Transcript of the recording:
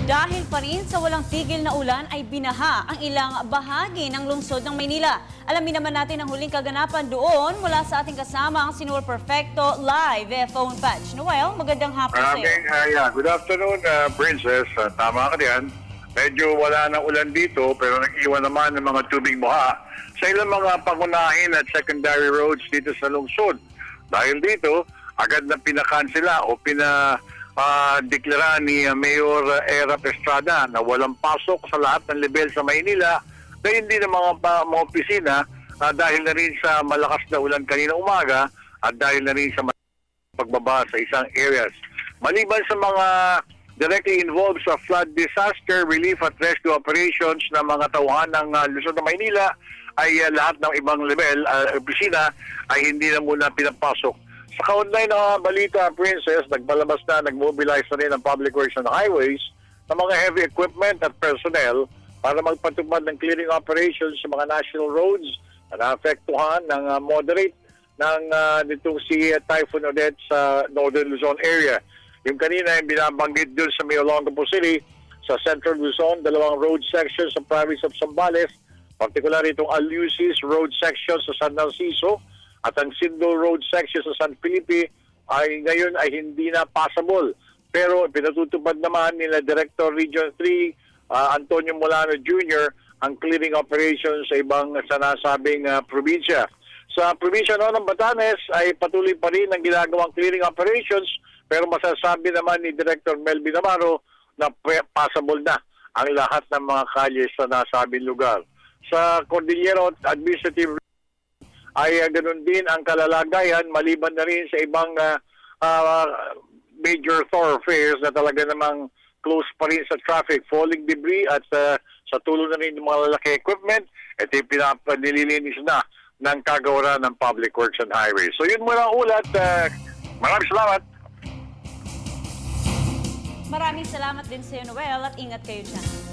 Dahil pa rin sa walang tigil na ulan ay binaha ang ilang bahagi ng lungsod ng Maynila. Alamin naman natin ang huling kaganapan doon mula sa ating kasamang si Noel Perfecto live via phone patch. Noel, magandang hapon sa iyo. Good afternoon, Princess. Tama ka diyan. Medyo wala na ulan dito pero nag-iwan naman ng mga tubig baha sa ilang mga pangunahin at secondary roads dito sa lungsod. Dahil dito, agad na pinakansela o deklara ni Mayor Era Estrada na walang pasok sa lahat ng level sa Maynila na hindi ng mga opisina dahil na rin sa malakas na ulan kanina umaga at dahil na rin sa pagbaba sa isang areas. Maliban sa mga directly involved sa flood disaster relief at rescue operations ng mga tauhan ng Luzon ng Maynila ay lahat ng ibang level opisina ay hindi na muna pinapasok. Sa kaunlay na balita, Princess, nag-mobilize na rin ang Public Works and Highways ng mga heavy equipment at personnel para magpatupad ng clearing operations sa mga national roads na naapektuhan ng moderate ng nitong si Typhoon Odette sa Northern Luzon area. Yung kanina yung binabanggit doon sa Olongapo City, sa Central Luzon, dalawang road sections sa province of Zambales, particular itong Alusis road section sa San Narciso, at ang Sindo Road section sa San Felipe ay ngayon ay hindi na passable. Pero pinatutupad naman nila Director Region 3 Antonio Molano Jr. ang clearing operations sa ibang sinasabing probinsya. Sa probinsya ng Batanes ay patuloy pa rin ang ginagawang clearing operations pero masasabi naman ni Director Melvin Navarro na passable na ang lahat ng mga kalye sa nasabing lugar. Sa Cordillera Administrative ay ganun din ang kalalagayan maliban na rin sa ibang major thoroughfares na talaga namang close pa rin sa traffic. Falling debris at sa tulong na rin ng mga lalaki equipment, ito yung nililinis na ng kagawaran ng Public Works and Highways. So yun muna ang ulat. Maraming salamat. Maraming salamat din sa iyo, Noel, at ingat kayo dyan.